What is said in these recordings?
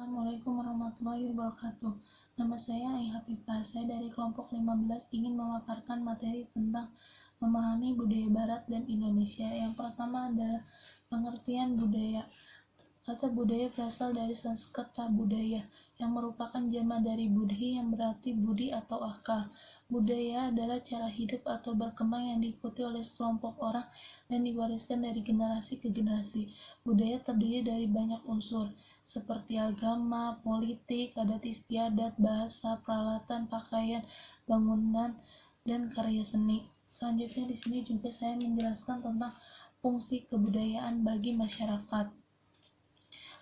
Assalamualaikum warahmatullahi wabarakatuh. Nama saya Ai Hafifah. Saya dari kelompok 15 ingin memaparkan materi tentang memahami budaya Barat dan Indonesia. Yang pertama adalah pengertian budaya. Kata budaya berasal dari Sanskerta budaya, yang merupakan jama dari budhi yang berarti budi atau akal. Budaya adalah cara hidup atau berkembang yang diikuti oleh sekelompok orang dan diwariskan dari generasi ke generasi. Budaya terdiri dari banyak unsur, seperti agama, politik, adat istiadat, bahasa, peralatan, pakaian, bangunan, dan karya seni. Selanjutnya di sini juga saya menjelaskan tentang fungsi kebudayaan bagi masyarakat.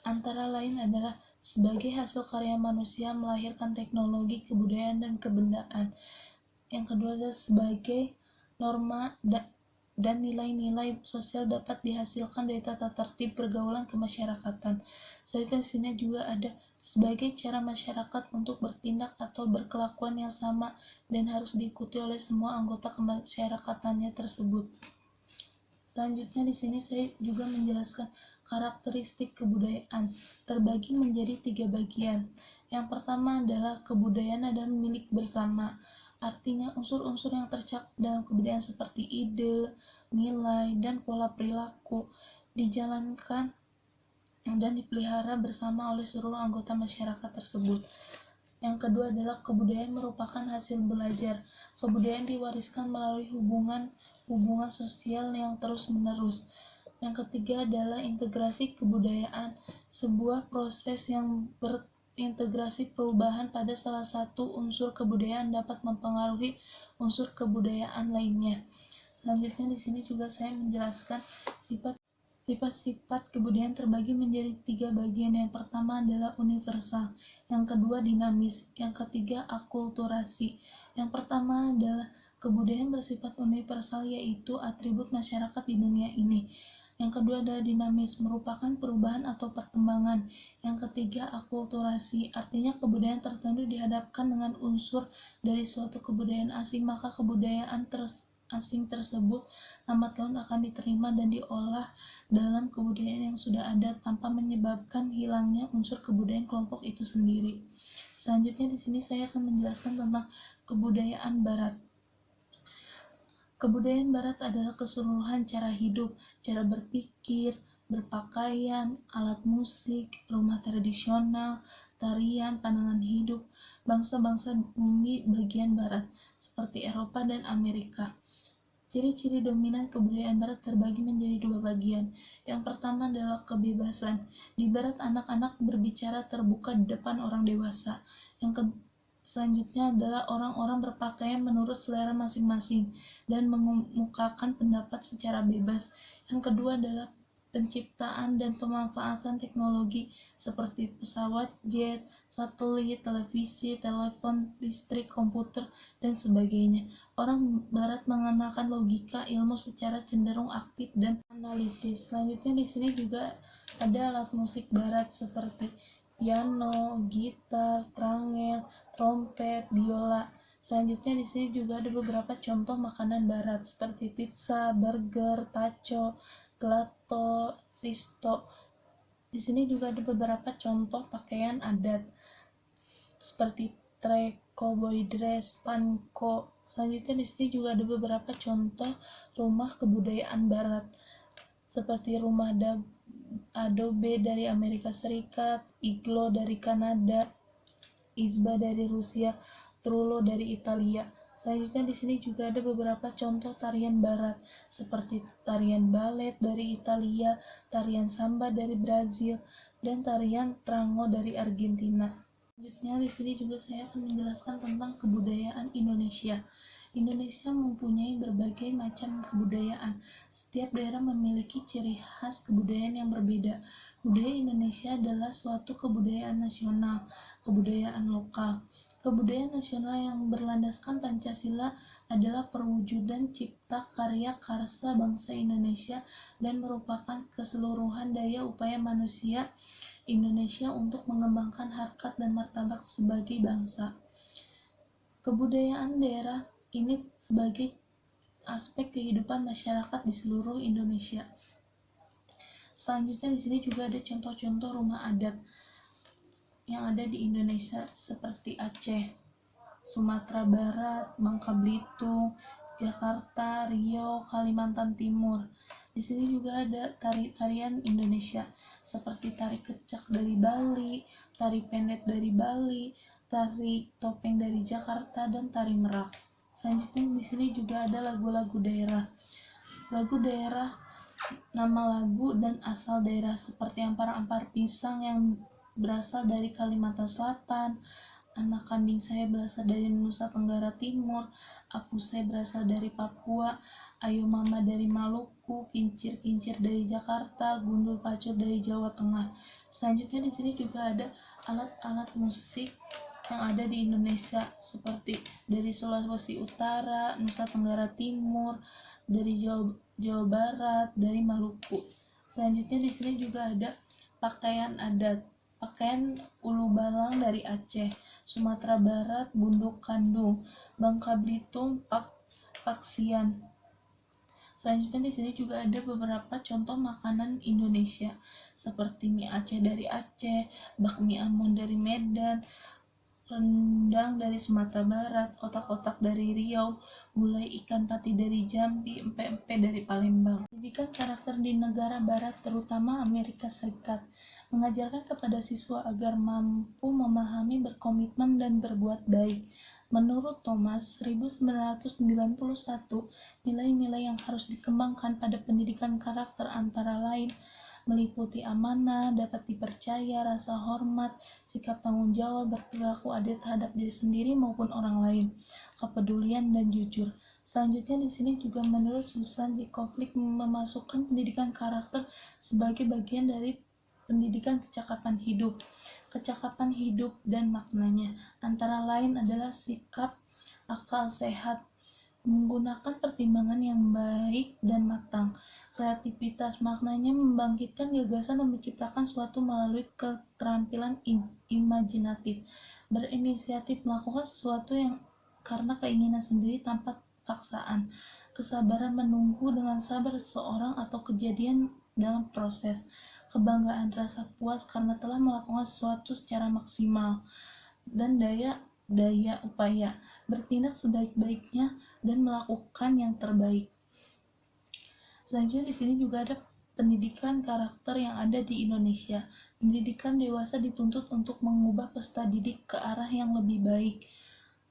Antara lain adalah sebagai hasil karya manusia melahirkan teknologi, kebudayaan, dan kebendaan. Yang kedua adalah sebagai norma dan nilai-nilai sosial dapat dihasilkan dari tata tertib pergaulan kemasyarakatan. Selanjutnya di sini juga ada sebagai cara masyarakat untuk bertindak atau berkelakuan yang sama dan harus diikuti oleh semua anggota kemasyarakatannya tersebut. Selanjutnya di sini saya juga menjelaskan karakteristik kebudayaan terbagi menjadi 3 bagian. Yang pertama adalah kebudayaan adalah milik bersama. Artinya unsur-unsur yang tercakup dalam kebudayaan seperti ide, nilai, dan pola perilaku dijalankan dan dipelihara bersama oleh seluruh anggota masyarakat tersebut. Yang kedua adalah kebudayaan merupakan hasil belajar. Kebudayaan diwariskan melalui hubungan sosial yang terus-menerus. Yang ketiga adalah integrasi kebudayaan, sebuah proses yang berintegrasi perubahan pada salah satu unsur kebudayaan dapat mempengaruhi unsur kebudayaan lainnya. Selanjutnya di sini juga saya menjelaskan sifat-sifat kebudayaan terbagi menjadi 3 bagian. Yang pertama adalah universal, yang kedua dinamis, yang ketiga akulturasi. Yang pertama adalah kebudayaan bersifat universal, yaitu atribut masyarakat di dunia ini. Yang kedua adalah dinamis, merupakan perubahan atau perkembangan. Yang ketiga akulturasi, artinya kebudayaan tertentu dihadapkan dengan unsur dari suatu kebudayaan asing, maka kebudayaan asing tersebut lambat laun akan diterima dan diolah dalam kebudayaan yang sudah ada tanpa menyebabkan hilangnya unsur kebudayaan kelompok itu sendiri. Selanjutnya di sini saya akan menjelaskan tentang kebudayaan Barat. Kebudayaan Barat adalah keseluruhan cara hidup, cara berpikir, berpakaian, alat musik, rumah tradisional, tarian, pandangan hidup bangsa-bangsa bumi bagian Barat seperti Eropa dan Amerika. Ciri-ciri dominan kebudayaan Barat terbagi menjadi 2 bagian. Yang pertama adalah kebebasan. Di Barat, anak-anak berbicara terbuka di depan orang dewasa. Selanjutnya adalah orang-orang berpakaian menurut selera masing-masing dan mengemukakan pendapat secara bebas. Yang kedua adalah penciptaan dan pemanfaatan teknologi seperti pesawat, jet, satelit, televisi, telepon, listrik, komputer, dan sebagainya. Orang Barat mengenakan logika ilmu secara cenderung aktif dan analitis. Selanjutnya di sini juga ada alat musik Barat seperti piano, gitar, trangel, trompet, biola. Selanjutnya di sini juga ada beberapa contoh makanan Barat seperti pizza, burger, taco, gelato, risto. Di sini juga ada beberapa contoh pakaian adat seperti trek, cowboy dress, panko. Selanjutnya di sini juga ada beberapa contoh rumah kebudayaan Barat seperti rumah adobe dari Amerika Serikat, iglo dari Kanada, izba dari Rusia, trullo dari Italia. Selanjutnya di sini juga ada beberapa contoh tarian Barat seperti tarian balet dari Italia, tarian samba dari Brazil, dan tarian tango dari Argentina. Selanjutnya di sini juga saya akan menjelaskan tentang kebudayaan Indonesia. Indonesia mempunyai berbagai macam kebudayaan. Setiap daerah memiliki ciri khas kebudayaan yang berbeda. Budaya Indonesia adalah suatu kebudayaan nasional, kebudayaan lokal. Kebudayaan nasional yang berlandaskan Pancasila adalah perwujudan cipta karya karsa bangsa Indonesia dan merupakan keseluruhan daya upaya manusia Indonesia untuk mengembangkan harkat dan martabat sebagai bangsa. Kebudayaan daerah ini sebagai aspek kehidupan masyarakat di seluruh Indonesia. Selanjutnya di sini juga ada contoh-contoh rumah adat. yang ada di Indonesia seperti Aceh, Sumatera Barat, Bangka Belitung, Jakarta, Riau, Kalimantan Timur. Di sini juga ada tari-tarian Indonesia seperti tari kecak dari Bali, tari pendek dari Bali, tari topeng dari Jakarta, dan tari merak. Selanjutnya di sini juga ada lagu-lagu daerah. Lagu daerah, nama lagu dan asal daerah seperti ampar-ampar pisang yang berasal dari Kalimantan Selatan, anak kambing saya berasal dari Nusa Tenggara Timur, Apusai berasal dari Papua, Ayo Mama dari Maluku, Kincir-kincir dari Jakarta, Gundul Pacul dari Jawa Tengah. Selanjutnya di sini juga ada alat-alat musik yang ada di Indonesia seperti dari Sulawesi Utara, Nusa Tenggara Timur, dari Jawa Barat, dari Maluku. Selanjutnya di sini juga ada pakaian adat. Pakaian ulu balang dari Aceh, Sumatera Barat, Bunduk Kandung, Bangka Belitung, Paksian. Selanjutnya di sini juga ada beberapa contoh makanan Indonesia seperti mie Aceh dari Aceh, bakmi Ambon dari Medan, rendang dari Sumatera Barat, otak-otak dari Riau, gulai ikan pati dari Jambi, empek-empek dari Palembang. Pendidikan karakter di negara barat terutama Amerika Serikat mengajarkan kepada siswa agar mampu memahami, berkomitmen, dan berbuat baik. Menurut Thomas, 1991, nilai-nilai yang harus dikembangkan pada pendidikan karakter antara lain meliputi amanah, dapat dipercaya, rasa hormat, sikap tanggung jawab, berperilaku adil terhadap diri sendiri maupun orang lain, kepedulian, dan jujur. Selanjutnya di sini juga menurut Susan J. Konflik memasukkan pendidikan karakter sebagai bagian dari pendidikan kecakapan hidup. Kecakapan hidup dan maknanya antara lain adalah sikap akal sehat, menggunakan pertimbangan yang baik dan matang. Kreativitas maknanya membangkitkan gagasan dan menciptakan suatu melalui keterampilan imajinatif. Berinisiatif, melakukan sesuatu yang karena keinginan sendiri tanpa paksaan. Kesabaran, menunggu dengan sabar seseorang atau kejadian dalam proses. Kebanggaan, rasa puas karena telah melakukan sesuatu secara maksimal. Dan daya upaya, bertindak sebaik-baiknya dan melakukan yang terbaik. Selanjutnya di sini juga ada pendidikan karakter yang ada di Indonesia. Pendidikan dewasa dituntut untuk mengubah peserta didik ke arah yang lebih baik.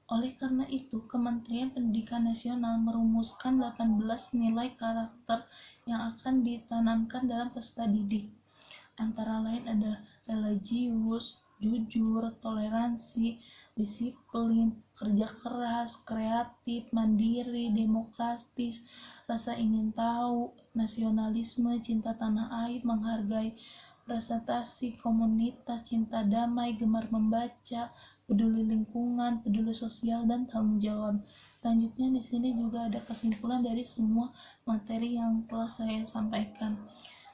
Oleh karena itu, Kementerian Pendidikan Nasional merumuskan 18 nilai karakter yang akan ditanamkan dalam peserta didik. Antara lain ada religius, jujur, toleransi, disiplin, kerja keras, kreatif, mandiri, demokratis, rasa ingin tahu, nasionalisme, cinta tanah air, menghargai, presentasi, komunitas, cinta damai, gemar membaca, peduli lingkungan, peduli sosial, dan tanggung jawab. Selanjutnya di sini juga ada kesimpulan dari semua materi yang telah saya sampaikan.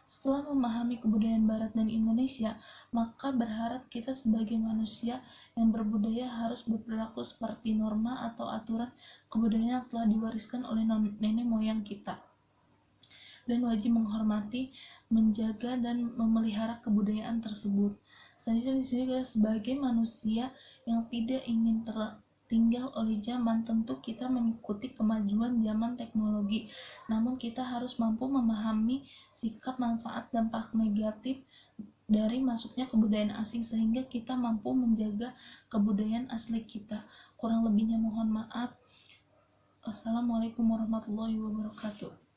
Setelah memahami kebudayaan Barat dan Indonesia, maka berharap kita sebagai manusia yang berbudaya harus berperilaku seperti norma atau aturan kebudayaan yang telah diwariskan oleh nenek moyang kita, dan wajib menghormati, menjaga, dan memelihara kebudayaan tersebut. Selanjutnya di sini adalah sebagai manusia yang tidak ingin tertinggal oleh zaman, tentu kita mengikuti kemajuan zaman teknologi, namun kita harus mampu memahami sikap, manfaat, dampak negatif dari masuknya kebudayaan asing sehingga kita mampu menjaga kebudayaan asli kita. Kurang lebihnya mohon maaf. Assalamualaikum warahmatullahi wabarakatuh.